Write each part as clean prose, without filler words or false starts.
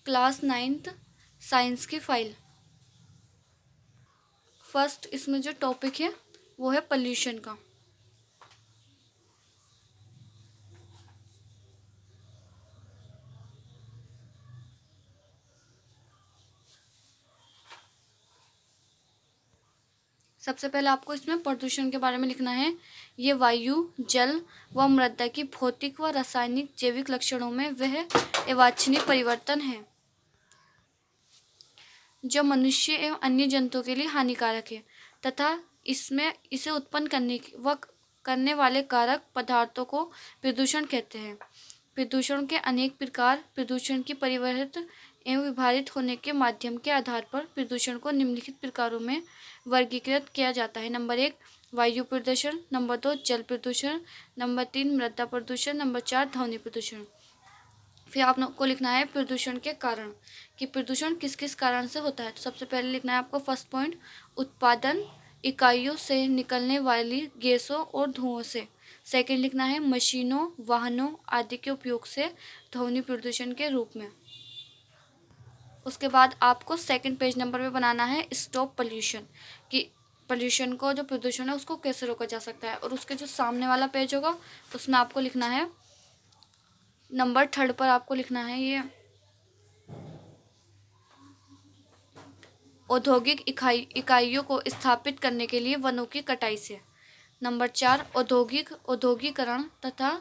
Class 9th science की file. First इसमें जो टॉपिक है वो है पोल्यूशन का। सबसे पहले आपको इसमें प्रदूषण के बारे में लिखना है। ये वायु, जल व मृदा की भौतिक व रासायनिक जैविक लक्षणों में वह अवांछनीय परिवर्तन है जो मनुष्य एवं अन्य जंतुओं के लिए हानिकारक है तथा इसमें इसे उत्पन्न करने वाले कारक पदार्थों को प्रदूषण कहते हैं। प्रदूषण के अनेक प्रकार। प्रदूषण की परिवर्तित एवं विभाजित होने के माध्यम के आधार पर प्रदूषण को निम्नलिखित प्रकारों में वर्गीकृत किया जाता है। नंबर 1 वायु प्रदूषण, नंबर 2 जल प्रदूषण, नंबर 3 मृदा प्रदूषण, नंबर 4 ध्वनि प्रदूषण। फिर आपको लिखना है प्रदूषण के कारण कि प्रदूषण किस किस कारण से होता है। तो सबसे पहले लिखना है आपको फर्स्ट पॉइंट, उत्पादन इकाइयों से निकलने वाली गैसों और धुओं से। सेकंड लिखना है मशीनों, वाहनों आदि के उपयोग से ध्वनि प्रदूषण के रूप में। उसके बाद आपको सेकंड पेज नंबर पे बनाना है स्टॉप पोल्यूशन, कि पोल्यूशन को, जो प्रदूषण है उसको कैसे रोका जा सकता है। और उसके जो सामने वाला पेज होगा उसमें आपको लिखना है नंबर 3 पर आपको लिखना है ये औद्योगिक इकाइयों को स्थापित करने के लिए वनों की कटाई से। नंबर 4 औद्योगिकरण तथा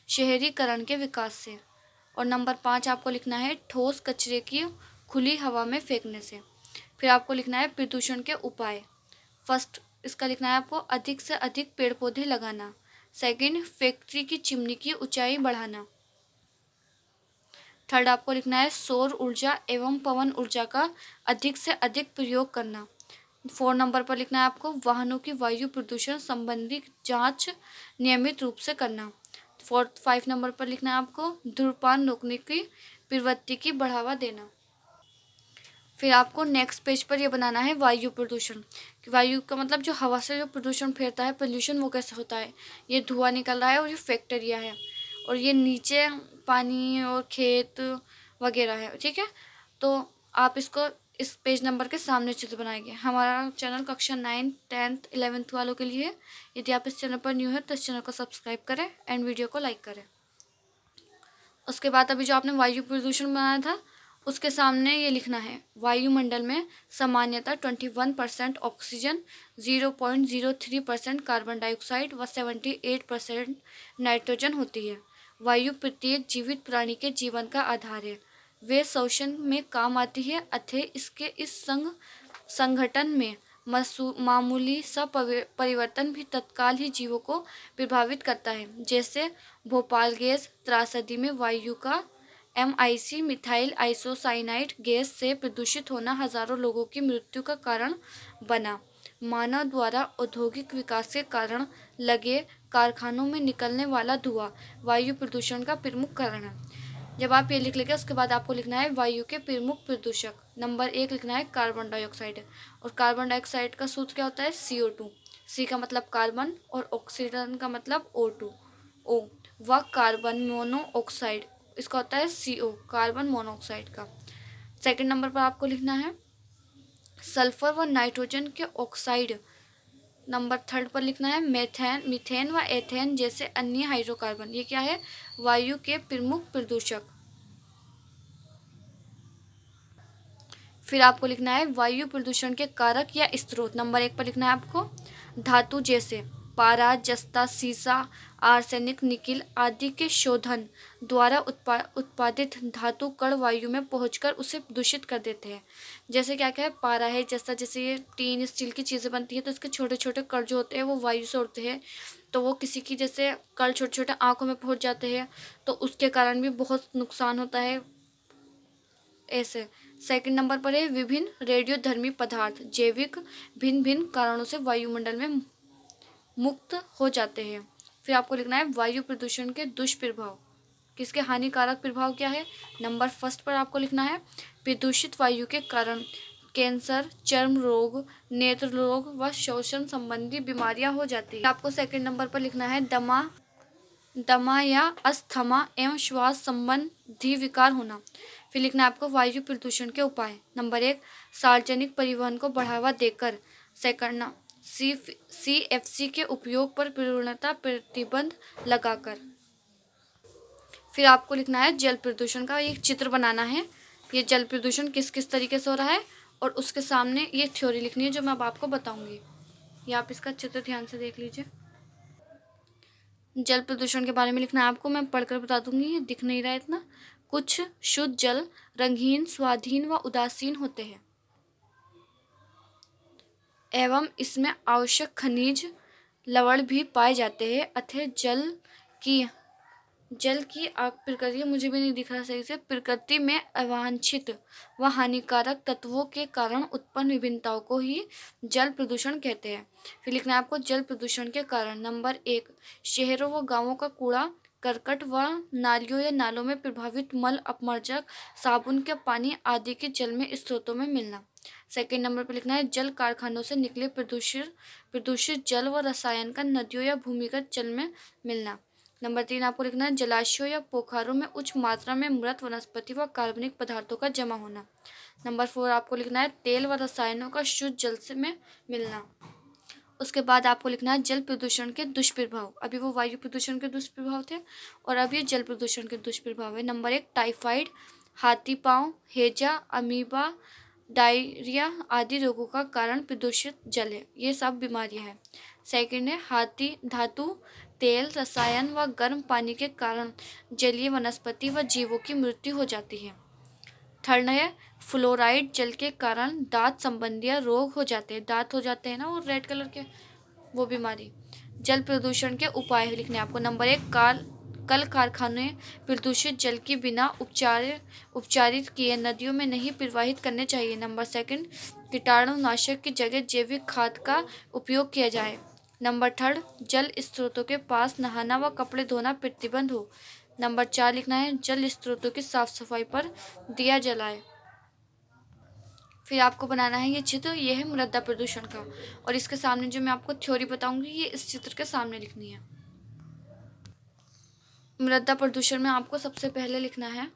शहरीकरण के विकास से। और नंबर 5 आपको लिखना है ठोस कचरे की खुली हवा में फेंकने से। फिर आपको लिखना है प्रदूषण के उपाय। फर्स्ट इसका लिखना है आपको अधिक से अधिक पेड़ पौधे लगाना। सेकंड फैक्ट्री की चिमनी की ऊंचाई बढ़ाना। थर्ड आपको लिखना है सौर ऊर्जा एवं पवन ऊर्जा का अधिक से अधिक प्रयोग करना। 4 नंबर पर लिखना है आपको वाहनों की वायु प्रदूषण संबंधी जांच नियमित रूप से करना। 5 नंबर पर लिखना है आपको धूम्रपान रोकने की प्रवृत्ति की बढ़ावा देना। फिर आपको नेक्स्ट पेज पर यह बनाना है वायु प्रदूषण। वायु का मतलब जो हवा से जो प्रदूषण फैलता है, पोल्यूशन, वो कैसे होता है। ये धुआं निकल रहा है और ये फैक्ट्रियाँ है और ये नीचे पानी और खेत वगैरह है। ठीक है, तो आप इसको इस पेज नंबर के सामने चित्र बनाएंगे। हमारा चैनल कक्षा 9th 10th 11th वालों के लिए। यदि आप इस चैनल पर न्यू है तो इस चैनल को सब्सक्राइब करें एंड वीडियो को लाइक करें। उसके बाद अभी जो आपने वायु प्रदूषण बनाया था उसके सामने ये लिखना है वायुमंडल में सामान्यतः 21% ऑक्सीजन, 0.03% कार्बन डाइऑक्साइड व 78% नाइट्रोजन होती है। वायु प्रत्येक जीवित प्राणी के जीवन का आधार है। वे श्वसन में काम आती है अतः इसके इस संगठन में मामूली सा परिवर्तन भी तत्काल ही जीवों को प्रभावित करता है। जैसे भोपाल गैस त्रासदी में वायु का MIC मिथाइल आइसोसाइनाइड गैस से प्रदूषित होना हजारों लोगों की मृत्यु का कारण बना। मानव द्वारा औद्योगिक विकास के कारण लगे कारखानों में निकलने वाला धुआं वायु प्रदूषण का प्रमुख कारण है। जब आप ये लिख लेंगे उसके बाद आपको लिखना है वायु के प्रमुख प्रदूषक। नंबर 1 लिखना है कार्बन डाइऑक्साइड। और कार्बन डाइऑक्साइड का सूत्र क्या होता है CO2। C का मतलब कार्बन और ऑक्सीजन का मतलब O2 O व कार्बन मोनोऑक्साइड इसका होता है CO कार्बन मोनोऑक्साइड का। सेकंड नंबर पर आपको लिखना है सल्फर व नाइट्रोजन के ऑक्साइड। नंबर 3 पर लिखना है मीथेन व एथेन जैसे अन्य हाइड्रोकार्बन। ये क्या है, वायु के प्रमुख प्रदूषक। फिर आपको लिखना है वायु प्रदूषण के कारक या स्रोत। नंबर 1 पर लिखना है आपको धातु जैसे पारा, जस्ता, सीसा, आर्सेनिक, निकिल आदि के शोधन द्वारा उत्पादित धातु कण वायु में पहुंचकर उसे दूषित कर देते हैं। जैसे क्या क्या है, पारा है, जस्ता, जैसे ये टीन स्टील की चीज़ें बनती है तो इसके छोटे छोटे कण जो होते हैं वो वायु से उड़ते हैं, तो वो किसी की जैसे कण छोटे छोटे आँखों में पहुँच जाते हैं तो उसके कारण भी बहुत नुकसान होता है ऐसे। सेकंड नंबर पर है विभिन्न रेडियोधर्मी पदार्थ जैविक भिन्न भिन्न कारणों से वायुमंडल में मुक्त हो जाते हैं। फिर आपको लिखना है वायु प्रदूषण के दुष्प्रभाव, किसके हानिकारक प्रभाव क्या है। नंबर 1 पर आपको लिखना है प्रदूषित वायु के कारण कैंसर, चर्म रोग, नेत्र रोग व श्वसन संबंधी बीमारियां हो जाती है। आपको सेकंड नंबर पर लिखना है दमा, दमा या अस्थमा एवं श्वास संबंधी विकार होना। फिर लिखना है आपको वायु प्रदूषण के उपाय। नंबर 1, सार्वजनिक परिवहन को बढ़ावा देकर। सेकंड, CFC के उपयोग पर पूर्णतः प्रतिबंध लगाकर। फिर आपको लिखना है जल प्रदूषण का एक चित्र बनाना है। ये जल प्रदूषण किस किस तरीके से हो रहा है और उसके सामने ये थ्योरी लिखनी है जो मैं अब आपको बताऊंगी। ये आप इसका चित्र ध्यान से देख लीजिए। जल प्रदूषण के बारे में लिखना है आपको, मैं पढ़कर बता दूंगी, ये दिख नहीं रहा है इतना। कुछ शुद्ध जल रंगहीन, स्वादहीन व उदासीन होते हैं एवं इसमें आवश्यक खनिज लवण भी पाए जाते हैं अतः जल की प्रकृति, मुझे भी नहीं दिख रहा सही से, प्रकृति में अवांछित व हानिकारक तत्वों के कारण उत्पन्न विभिन्नताओं को ही जल प्रदूषण कहते हैं। फिर लिखना है आपको जल प्रदूषण के कारण। नंबर 1, शहरों व गांवों का कूड़ा करकट व नालियों या नालों में प्रभावित मल, अपमर्जक, साबुन के पानी आदि के जल में स्रोतों में मिलना। सेकेंड नंबर पर लिखना है जल कारखानों से निकले प्रदूषित जल व रसायन का नदियों या भूमिगत जल में मिलना। नंबर 3 आपको लिखना है जलाशयों या पोखरों में उच्च मात्रा में मृत वनस्पति व कार्बनिक पदार्थों का जमा होना। नंबर 4 आपको लिखना है तेल व रसायनों का शुद्ध जल से में मिलना। उसके बाद आपको लिखना है जल प्रदूषण के दुष्प्रभाव। अभी वो वायु प्रदूषण के दुष्प्रभाव थे और अब ये जल प्रदूषण के दुष्प्रभाव है। नंबर 1, टाइफाइड, हाथी पांव, हैजा, अमीबा, डायरिया आदि रोगों का कारण प्रदूषित जल है। ये सब बीमारियां हैं। सेकंड है हाथी धातु, तेल, रसायन व गर्म पानी के कारण जलीय वनस्पति व जीवों की मृत्यु हो जाती है। थर्ड है फ्लोराइड जल के कारण दांत संबंधी रोग हो जाते हैं। दांत हो जाते हैं ना वो रेड कलर के, वो बीमारी। जल प्रदूषण के उपाय लिखने आपको। नंबर 1, कल कारखाने प्रदूषित जल की बिना उपचारित किए नदियों में नहीं प्रवाहित करने चाहिए। नंबर 2, कीटाणुनाशक की जगह जैविक खाद का उपयोग किया जाए। नंबर 3, जल स्रोतों के पास नहाना व कपड़े धोना प्रतिबंध हो। नंबर 4 लिखना है जल स्रोतों की साफ सफाई पर दिया जलाए। फिर आपको बनाना है ये चित्र, ये है मृदा प्रदूषण का और इसके सामने जो मैं आपको थ्योरी बताऊंगी ये इस चित्र के सामने लिखनी है। मृदा प्रदूषण में आपको सबसे पहले लिखना है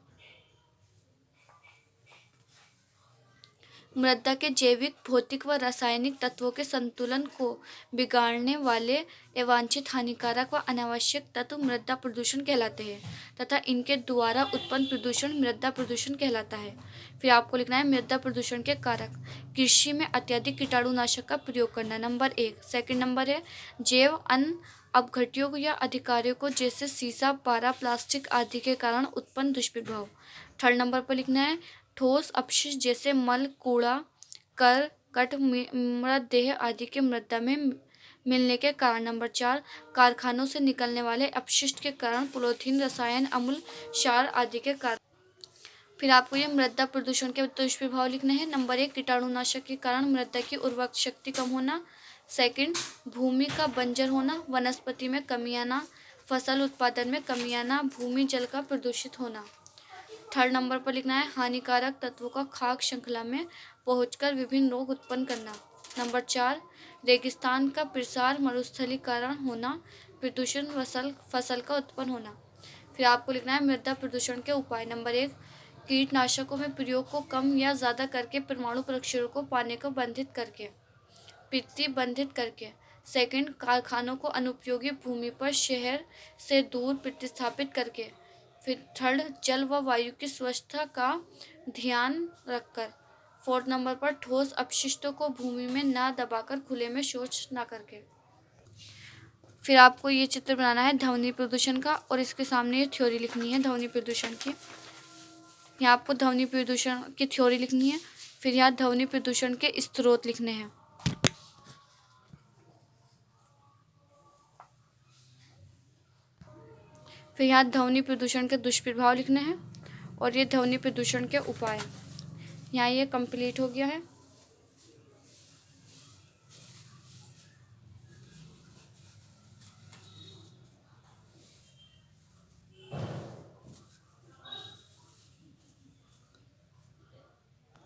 मृदा के जैविक, भौतिक व रासायनिक तत्वों के संतुलन को बिगाड़ने वाले अवांछित, हानिकारक व अनावश्यक तत्व मृदा प्रदूषण कहलाते हैं तथा इनके द्वारा उत्पन्न प्रदूषण मृदा प्रदूषण कहलाता है। फिर आपको लिखना है मृदा प्रदूषण के कारक। कृषि में अत्यधिक कीटाणुनाशक का प्रयोग करना, नंबर 1। सेकंड नंबर है जैव अन्न अपघट्यों या अधिकारियों को जैसे सीसा, पारा, प्लास्टिक आदि के कारण उत्पन्न दुष्प्रभाव। थर्ड नंबर पर लिखना है ठोस अपशिष्ट जैसे मल, कूड़ा, करकट, मृतदेह आदि के मृदा में मिलने के कारण। नंबर 4, कारखानों से निकलने वाले अपशिष्ट के कारण, पॉलीथीन, रसायन, अम्ल, क्षार आदि के कारण। फिर आपको ये मृदा प्रदूषण के दुष्प्रभाव लिखने हैं। नंबर 1, कीटाणुनाशक के कारण मृदा की उर्वरक शक्ति कम होना। सेकंड, भूमि का बंजर होना, वनस्पति में कमी आना, फसल उत्पादन में कमी आना, भूमि जल का प्रदूषित होना। थर्ड नंबर पर लिखना है हानिकारक तत्वों का खाद्य श्रृंखला में पहुंचकर विभिन्न रोग उत्पन्न करना। नंबर 4, रेगिस्तान का प्रसार, मरुस्थलीकरण होना, प्रदूषण फसल का उत्पन्न होना। फिर आपको लिखना है मृदा प्रदूषण के उपाय। नंबर 1, कीटनाशकों में प्रयोग को कम या ज़्यादा करके, परमाणु परीक्षणों को पानी को बंधित करके, प्रतिबंधित करके। सेकंड, कारखानों को अनुपयोगी भूमि पर शहर से दूर प्रतिस्थापित करके। फिर थर्ड, जल व वायु की स्वच्छता का ध्यान रखकर। फोर्थ नंबर पर ठोस अपशिष्टों को भूमि में ना दबाकर खुले में शौच ना करके। फिर आपको ये चित्र बनाना है ध्वनि प्रदूषण का और इसके सामने ये थ्योरी लिखनी है ध्वनि प्रदूषण की। यहाँ आपको ध्वनि प्रदूषण की थ्योरी लिखनी है। फिर यहाँ ध्वनि प्रदूषण के स्रोत लिखने हैं। फिर यहाँ ध्वनि प्रदूषण के दुष्प्रभाव लिखने हैं और ये ध्वनि प्रदूषण के उपाय। यहाँ ये कंप्लीट हो गया है।